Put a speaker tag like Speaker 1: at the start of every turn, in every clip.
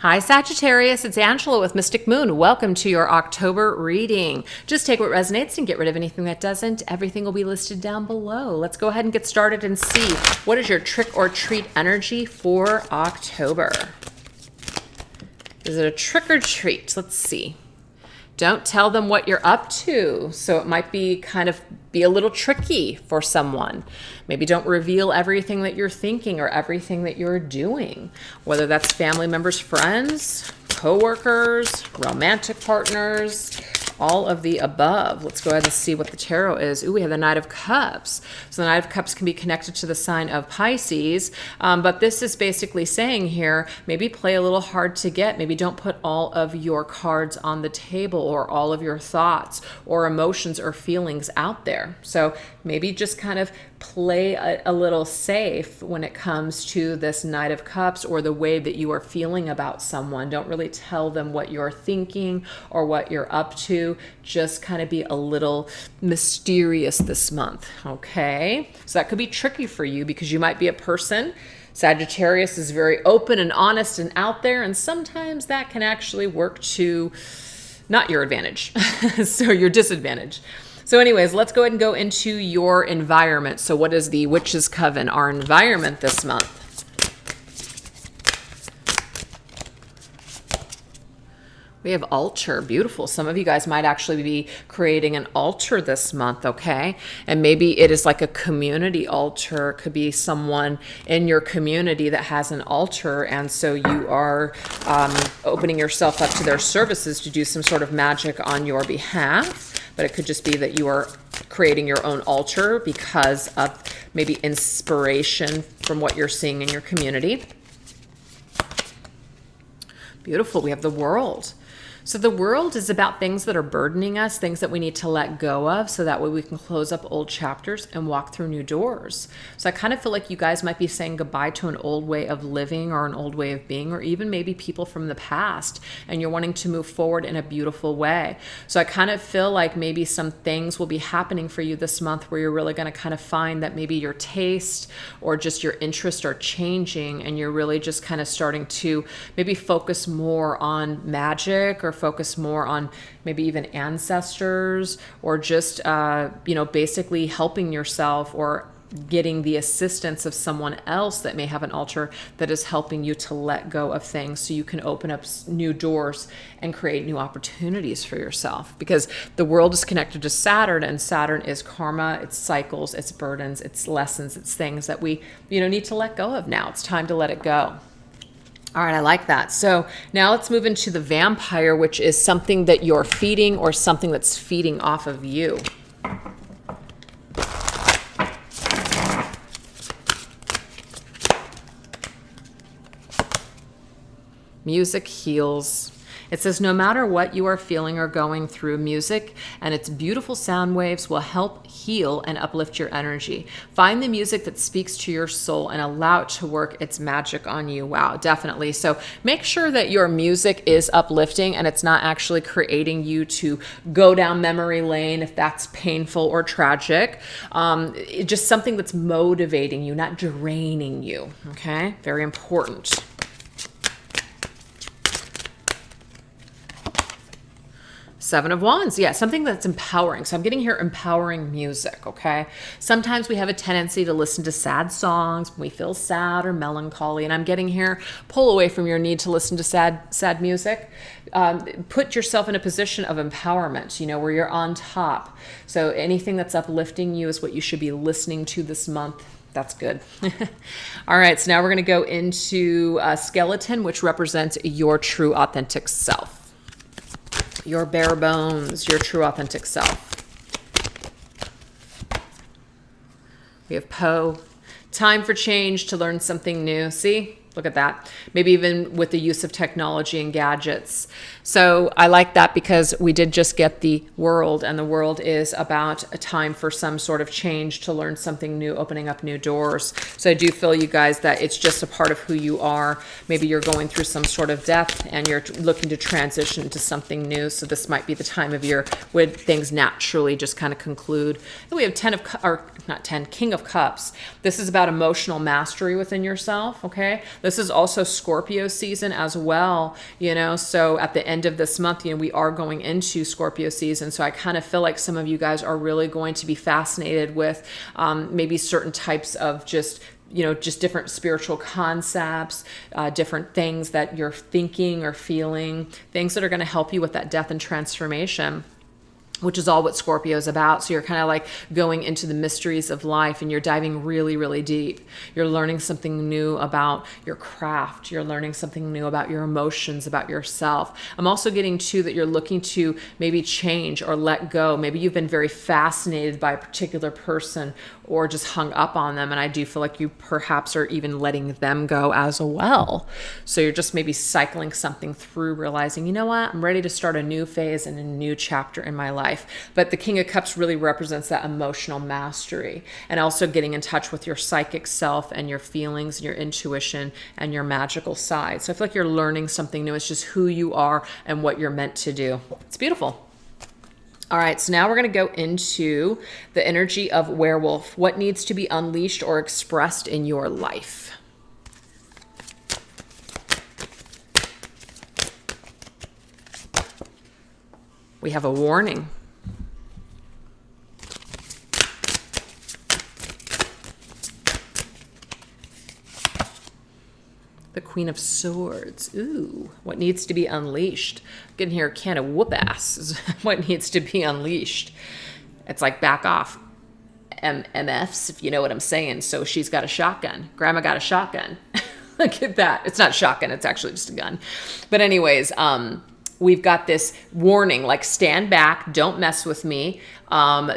Speaker 1: Hi Sagittarius, it's Angela with Mystic Moon. Welcome to your October reading. Just take what resonates and get rid of anything that doesn't. Everything will be listed down below. Let's go ahead and get started and see what is your trick or treat energy for October. Is it a trick or treat? Let's see. Don't tell them what you're up to. So it might be a little tricky for someone. Maybe don't reveal everything that you're thinking or everything that you're doing, whether that's family members, friends, coworkers, romantic partners, all of the above. Let's go ahead and see what the tarot is. Ooh, we have the Knight of Cups. So the Knight of Cups can be connected to the sign of Pisces, but this is basically saying here, maybe play a little hard to get. Maybe don't put all of your cards on the table or all of your thoughts or emotions or feelings out there. So maybe just kind of play a little safe when it comes to this Knight of Cups or the way that you are feeling about someone. Don't really tell them what you're thinking or what you're up to. Just kind of be a little mysterious this month, okay? So that could be tricky for you because you might be a person. Sagittarius is very open and honest and out there, and sometimes that can actually work to not your advantage, so your disadvantage. So anyways, let's go ahead and go into your environment. So what is the Witch's Coven, our environment this month? We have altar, beautiful. Some of you guys might actually be creating an altar this month, okay? And maybe it is like a community altar. It could be someone in your community that has an altar, and so you are opening yourself up to their services to do some sort of magic on your behalf. But it could just be that you are creating your own altar because of maybe inspiration from what you're seeing in your community. Beautiful. We have the World. So the World is about things that are burdening us, things that we need to let go of, so that way we can close up old chapters and walk through new doors. So I kind of feel like you guys might be saying goodbye to an old way of living or an old way of being, or even maybe people from the past, and you're wanting to move forward in a beautiful way. So I kind of feel like maybe some things will be happening for you this month where you're really going to kind of find that maybe your taste or just your interest are changing, and you're really just kind of starting to maybe focus more on magic or focus more on maybe even ancestors, or just, basically helping yourself or getting the assistance of someone else that may have an altar that is helping you to let go of things so you can open up new doors and create new opportunities for yourself. Because the World is connected to Saturn, and Saturn is karma, it's cycles, it's burdens, it's lessons, it's things that we, need to let go of now. It's time to let it go. All right, I like that. So now let's move into the Vampire, which is something that you're feeding or something that's feeding off of you. Music heals. It says, no matter what you are feeling or going through, music and its beautiful sound waves will help heal and uplift your energy. Find the music that speaks to your soul and allow it to work its magic on you. Wow, definitely. So make sure that your music is uplifting and it's not actually creating you to go down memory lane if that's painful or tragic. Just something that's motivating you, not draining you. Okay, very important. Seven of Wands. Yeah, something that's empowering. So I'm getting here empowering music, okay? Sometimes we have a tendency to listen to sad songs when we feel sad or melancholy, and I'm getting here, pull away from your need to listen to sad music. Put yourself in a position of empowerment, where you're on top. So anything that's uplifting you is what you should be listening to this month. That's good. All right, so now we're going to go into Skeleton, which represents your true authentic self. Your bare bones, your true authentic self. We have Poe. Time for change, to learn something new. See? Look at that. Maybe even with the use of technology and gadgets. So I like that because we did just get the World, and the World is about a time for some sort of change, to learn something new, opening up new doors. So I do feel, you guys, that it's just a part of who you are. Maybe you're going through some sort of death and you're looking to transition to something new. So this might be the time of year when things naturally just kind of conclude. And we have King of Cups. This is about emotional mastery within yourself, okay? This is also Scorpio season as well, you know, so at the end of this month, you know, we are going into Scorpio season. So I kind of feel like some of you guys are really going to be fascinated with maybe certain types of just different spiritual concepts, different things that you're thinking or feeling, things that are going to help you with that death and transformation, which is all what Scorpio is about. So you're kind of like going into the mysteries of life and you're diving really, really deep. You're learning something new about your craft. You're learning something new about your emotions, about yourself. I'm also getting too that you're looking to maybe change or let go. Maybe you've been very fascinated by a particular person or just hung up on them. And I do feel like you perhaps are even letting them go as well. So you're just maybe cycling something through, realizing, you know what, I'm ready to start a new phase and a new chapter in my life. But the King of Cups really represents that emotional mastery and also getting in touch with your psychic self and your feelings and your intuition and your magical side. So I feel like you're learning something new. It's just who you are and what you're meant to do. It's beautiful. All right, so now we're going to go into the energy of werewolf. What needs to be unleashed or expressed in your life? We have a warning. The Queen of Swords. Ooh, what needs to be unleashed? Getting here a can of whoop ass is what needs to be unleashed. It's like back off. MFs, if you know what I'm saying. So she's got a shotgun. Grandma got a shotgun. Look at that. It's not a shotgun. It's actually just a gun. But anyways, we've got this warning, like stand back, don't mess with me.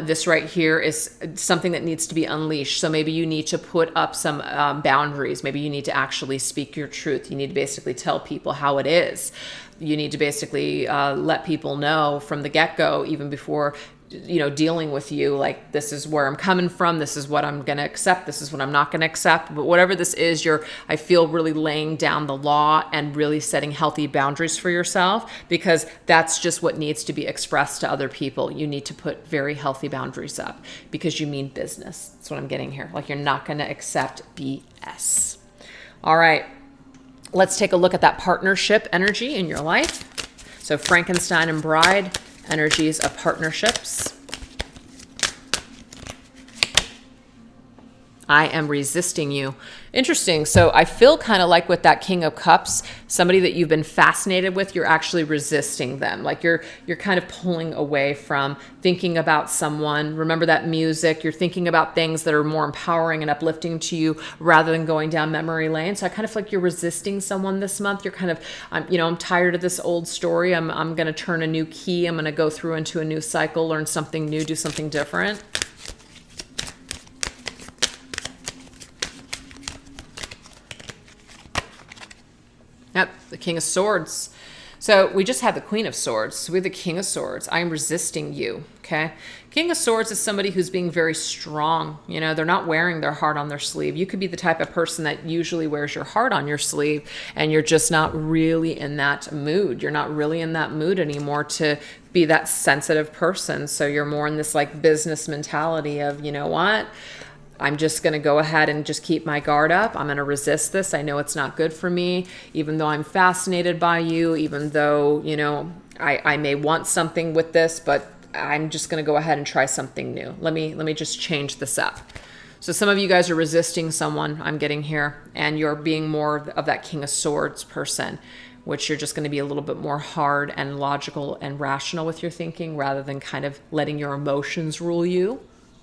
Speaker 1: This right here is something that needs to be unleashed. So maybe you need to put up some boundaries. Maybe you need to actually speak your truth. You need to basically tell people how it is. You need to basically let people know from the get-go, even before dealing with you, like, this is where I'm coming from, this is what I'm going to accept, this is what I'm not going to accept. But whatever this is, I feel really laying down the law and really setting healthy boundaries for yourself, because that's just what needs to be expressed to other people. You need to put very healthy boundaries up because you mean business. That's what I'm getting here. Like, you're not going to accept BS. All right, let's take a look at that partnership energy in your life. So Frankenstein and Bride, energies of partnerships. I am resisting you. Interesting. So I feel kind of like with that King of Cups, somebody that you've been fascinated with, you're actually resisting them. Like you're kind of pulling away from thinking about someone. Remember that music. You're thinking about things that are more empowering and uplifting to you rather than going down memory lane. So I kind of feel like you're resisting someone this month. You're kind of, I'm tired of this old story. I'm going to turn a new key. I'm going to go through into a new cycle, learn something new, do something different. Yep, the King of Swords. So we just had the Queen of Swords. So we have the King of Swords. I am resisting you, okay? King of Swords is somebody who's being very strong. They're not wearing their heart on their sleeve. You could be the type of person that usually wears your heart on your sleeve, and you're just not really in that mood. You're not really in that mood anymore to be that sensitive person. So you're more in this like business mentality of, you know what? I'm just going to go ahead and just keep my guard up. I'm going to resist this. I know it's not good for me, even though I'm fascinated by you, even though, I may want something with this, but I'm just going to go ahead and try something new. Let me just change this up. So some of you guys are resisting someone, I'm getting here, and you're being more of that King of Swords person, which you're just going to be a little bit more hard and logical and rational with your thinking rather than kind of letting your emotions rule you.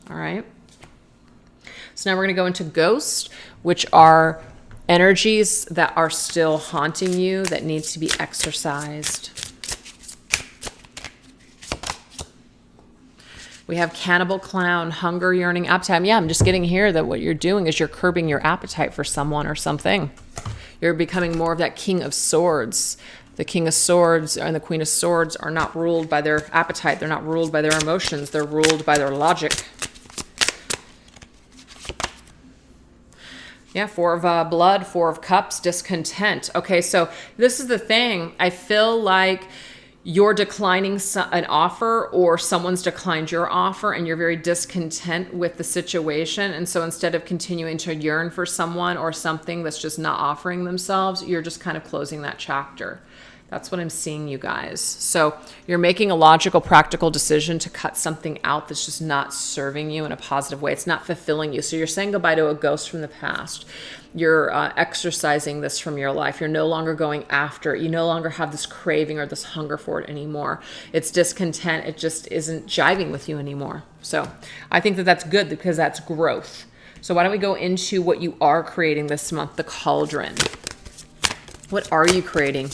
Speaker 1: All right. So now we're going to go into Ghost, which are energies that are still haunting you that need to be exorcised. We have Cannibal, Clown, Hunger, Yearning, Appetite. Yeah, I'm just getting here that what you're doing is you're curbing your appetite for someone or something. You're becoming more of that King of Swords. The King of Swords and the Queen of Swords are not ruled by their appetite. They're not ruled by their emotions. They're ruled by their logic. Yeah, Four of Blood, Four of Cups, discontent. Okay, so this is the thing. I feel like you're declining an offer, or someone's declined your offer, and you're very discontent with the situation. And so instead of continuing to yearn for someone or something that's just not offering themselves, you're just kind of closing that chapter. That's what I'm seeing, you guys. So you're making a logical, practical decision to cut something out that's just not serving you in a positive way. It's not fulfilling you. So you're saying goodbye to a ghost from the past. You're exercising this from your life. You're no longer going after it. You no longer have this craving or this hunger for it anymore. It's discontent. It just isn't jiving with you anymore. So I think that that's good, because that's growth. So why don't we go into what you are creating this month, the cauldron. What are you creating?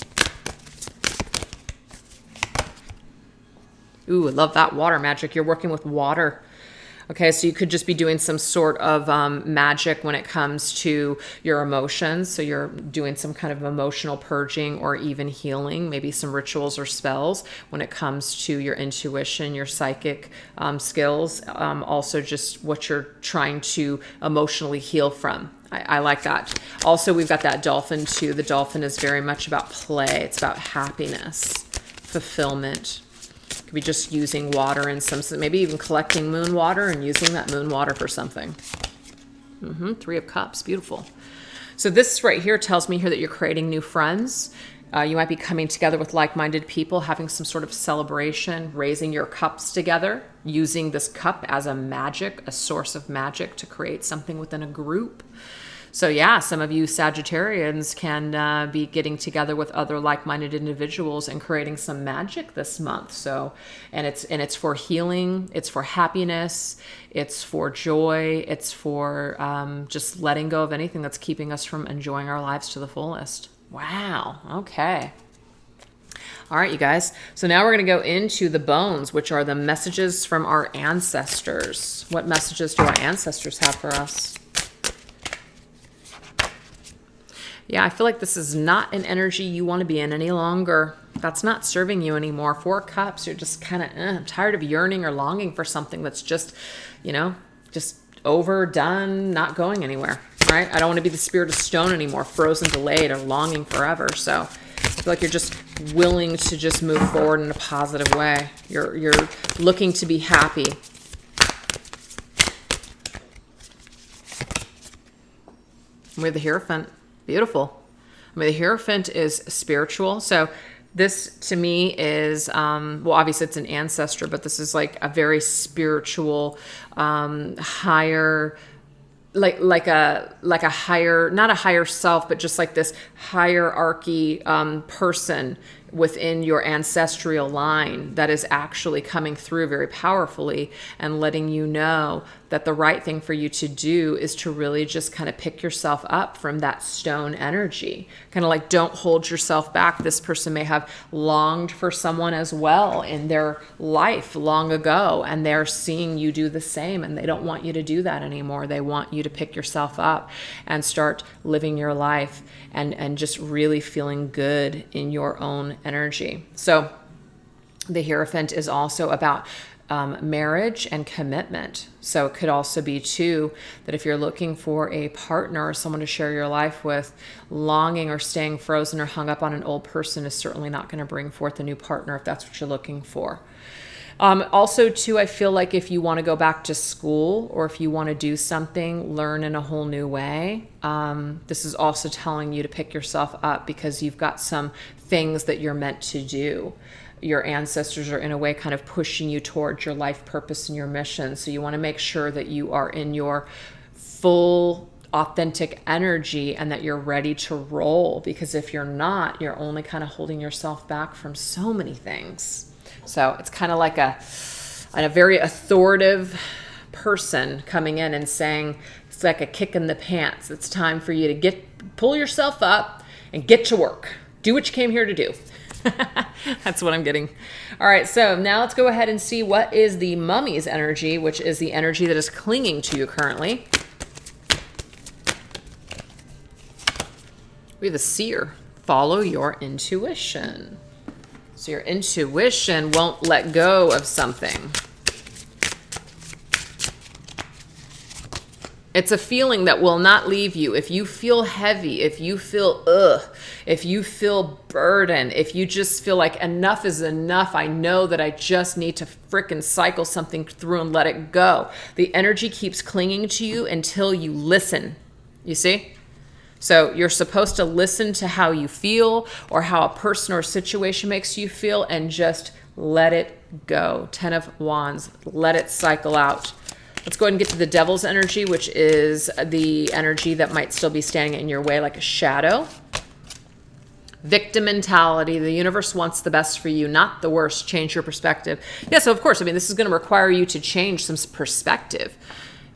Speaker 1: Ooh, I love that water magic. You're working with water. Okay, so you could just be doing some sort of magic when it comes to your emotions. So you're doing some kind of emotional purging or even healing, maybe some rituals or spells when it comes to your intuition, your psychic skills, also just what you're trying to emotionally heal from. I like that. Also, we've got that dolphin too. The dolphin is very much about play. It's about happiness, fulfillment. Could be just using water in some, maybe even collecting moon water and using that moon water for something. Three of Cups, beautiful. So this right here tells me here that you're creating new friends. You might be coming together with like-minded people, having some sort of celebration, raising your cups together, using this cup as a source of magic to create something within a group. So yeah, some of you Sagittarians can be getting together with other like-minded individuals and creating some magic this month. So, and it's for healing, it's for happiness, it's for joy, it's for just letting go of anything that's keeping us from enjoying our lives to the fullest. Wow. Okay. All right, you guys. So now we're going to go into the bones, which are the messages from our ancestors. What messages do our ancestors have for us? Yeah, I feel like this is not an energy you want to be in any longer. That's not serving you anymore. 4 Cups, you're just kind of I'm tired of yearning or longing for something that's just, just overdone, not going anywhere, right? I don't want to be the Spirit of Stone anymore, frozen, delayed, or longing forever. So I feel like you're just willing to just move forward in a positive way. You're looking to be happy. With the Hierophant. Beautiful. I mean, the Hierophant is spiritual. So this to me is, well, obviously it's an ancestor, but this is like a very spiritual, higher, like a higher, not a higher self, but just like this hierarchy person within your ancestral line that is actually coming through very powerfully and letting you know that the right thing for you to do is to really just kind of pick yourself up from that stone energy. Kind of like, don't hold yourself back. This person may have longed for someone as well in their life long ago, and they're seeing you do the same, and they don't want you to do that anymore. They want you to pick yourself up and start living your life and just really feeling good in your own energy. So the Hierophant is also about marriage and commitment. So it could also be too that if you're looking for a partner or someone to share your life with, longing or staying frozen or hung up on an old person is certainly not going to bring forth a new partner if that's what you're looking for. Also too, I feel like if you want to go back to school or if you want to do something, learn in a whole new way, this is also telling you to pick yourself up because you've got some things that you're meant to do. Your ancestors are in a way kind of pushing you towards your life purpose and your mission. So you want to make sure that you are in your full authentic energy and that you're ready to roll, because if you're not, you're only kind of holding yourself back from so many things. So it's kind of like a very authoritative person coming in and saying, it's like a kick in the pants. It's time for you to pull yourself up and get to work. Do what you came here to do. That's what I'm getting. All right, so now let's go ahead and see what is the Mummy's energy, which is the energy that is clinging to you currently. We have the Seer. Follow your intuition. So your intuition won't let go of something. It's a feeling that will not leave you. If you feel heavy, if you feel if you feel burdened, if you just feel like enough is enough, I know that I just need to frickin' cycle something through and let it go. The energy keeps clinging to you until you listen. You see? So you're supposed to listen to how you feel or how a person or situation makes you feel and just let it go. 10 of Wands, let it cycle out. Let's go ahead and get to the Devil's energy, which is the energy that might still be standing in your way like a shadow. Victim mentality. The universe wants the best for you, not the worst. Change your perspective. Yeah, so of course, I mean, this is going to require you to change some perspective.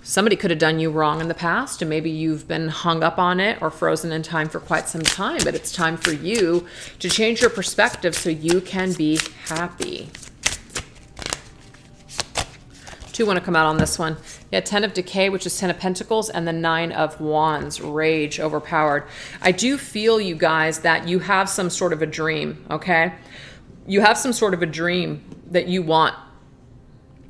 Speaker 1: Somebody could have done you wrong in the past, and maybe you've been hung up on it or frozen in time for quite some time, but it's time for you to change your perspective so you can be happy. 2 want to come out on this one. Yeah, 10 of Decay, which is 10 of Pentacles, and the 9 of Wands, Rage, Overpowered. I do feel, you guys, that you have some sort of a dream, okay? You have some sort of a dream that you want.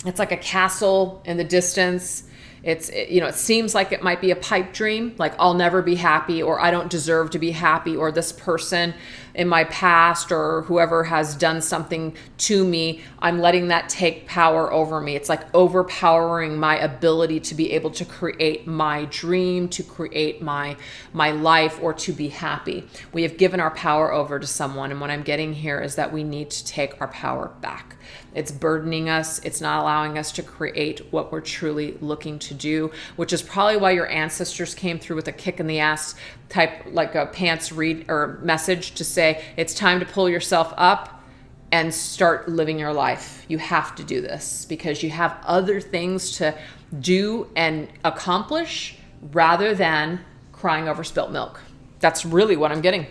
Speaker 1: It's like a castle in the distance. It seems like it might be a pipe dream, like I'll never be happy, or I don't deserve to be happy, or this person in my past or whoever has done something to me, I'm letting that take power over me. It's like overpowering my ability to be able to create my dream, to create my life, or to be happy. We have given our power over to someone, and what I'm getting here is that we need to take our power back. It's burdening us. It's not allowing us to create what we're truly looking to do, which is probably why your ancestors came through with a kick in the ass type, like a pants read or message to say, it's time to pull yourself up and start living your life. You have to do this because you have other things to do and accomplish rather than crying over spilt milk. That's really what I'm getting.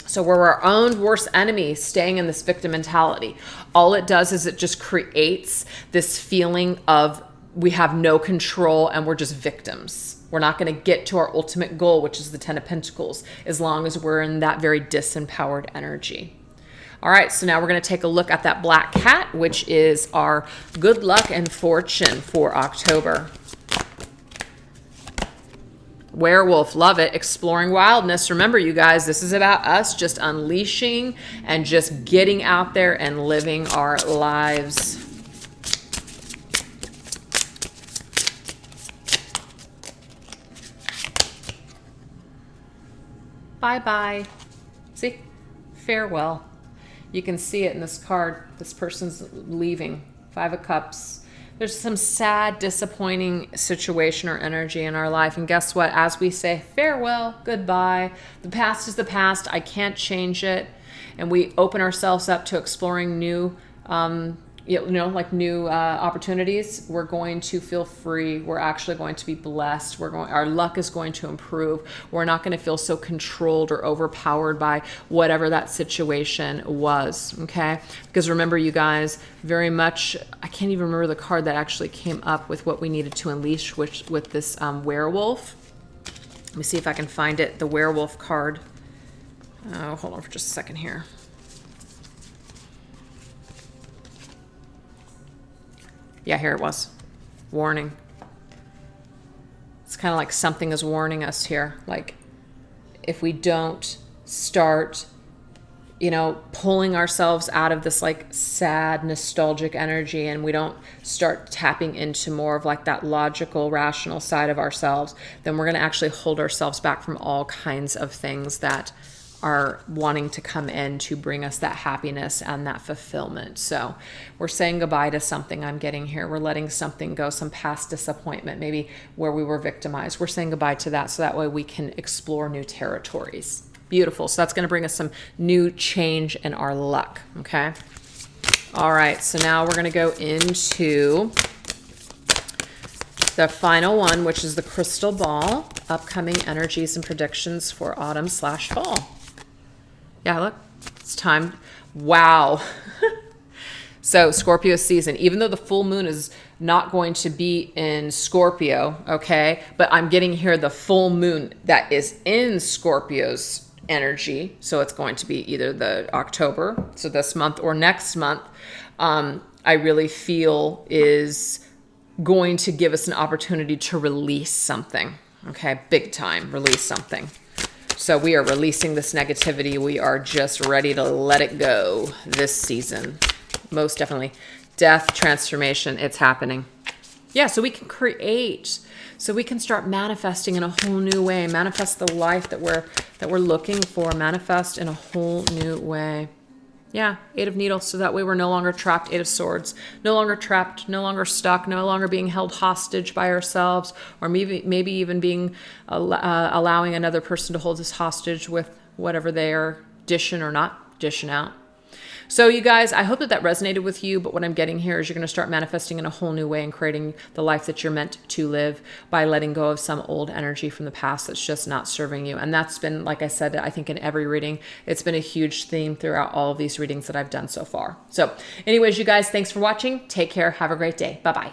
Speaker 1: So we're our own worst enemy, staying in this victim mentality. All it does is it just creates this feeling of we have no control and we're just victims. We're not going to get to our ultimate goal, which is the 10 of Pentacles, as long as we're in that very disempowered energy. All right, so now we're going to take a look at that black cat, which is our good luck and fortune for October. Werewolf, love it. Exploring wildness. Remember, you guys, this is about us just unleashing and just getting out there and living our lives. Bye-bye. See? Farewell. You can see it in this card. This person's leaving. 5 of Cups. There's some sad, disappointing situation or energy in our life. And guess what? As we say farewell, goodbye, the past is the past. I can't change it. And we open ourselves up to exploring new, new opportunities. We're going to feel free. We're actually going to be blessed. Our luck is going to improve. We're not going to feel so controlled or overpowered by whatever that situation was. Okay. Because remember, you guys, very much, I can't even remember the card that actually came up with what we needed to unleash with this werewolf. Let me see if I can find it. The werewolf card. Oh, hold on for just a second here. Yeah, here it was. Warning. It's kind of like something is warning us here. Like, if we don't start, pulling ourselves out of this like sad, nostalgic energy, and we don't start tapping into more of like that logical, rational side of ourselves, then we're going to actually hold ourselves back from all kinds of things that are wanting to come in to bring us that happiness and that fulfillment. So we're saying goodbye to something I'm getting here. We're letting something go, some past disappointment, maybe where we were victimized. We're saying goodbye to that so that way we can explore new territories. Beautiful. So that's going to bring us some new change in our luck. Okay. All right. So now we're going to go into the final one, which is the crystal ball, upcoming energies and predictions for autumn/fall. Yeah, look, it's time. Wow. So Scorpio season, even though the full moon is not going to be in Scorpio, okay, but I'm getting here the full moon that is in Scorpio's energy. So it's going to be either the October, so this month, or next month, I really feel is going to give us an opportunity to release something. Okay, big time, release something. So we are releasing this negativity. We are just ready to let it go this season. Most definitely. Death, transformation, it's happening. Yeah, so we can create. So we can start manifesting in a whole new way. Manifest the life that we're looking for. Manifest in a whole new way. Yeah, Eight of Needles. So that way we're no longer trapped. Eight of Swords. No longer trapped, no longer stuck, no longer being held hostage by ourselves, or maybe even being allowing another person to hold us hostage with whatever they are dishing or not dishing out. So you guys, I hope that resonated with you, but what I'm getting here is you're going to start manifesting in a whole new way and creating the life that you're meant to live by letting go of some old energy from the past that's just not serving you. And that's been, like I said, I think in every reading, it's been a huge theme throughout all of these readings that I've done so far. So anyways, you guys, thanks for watching. Take care. Have a great day. Bye-bye.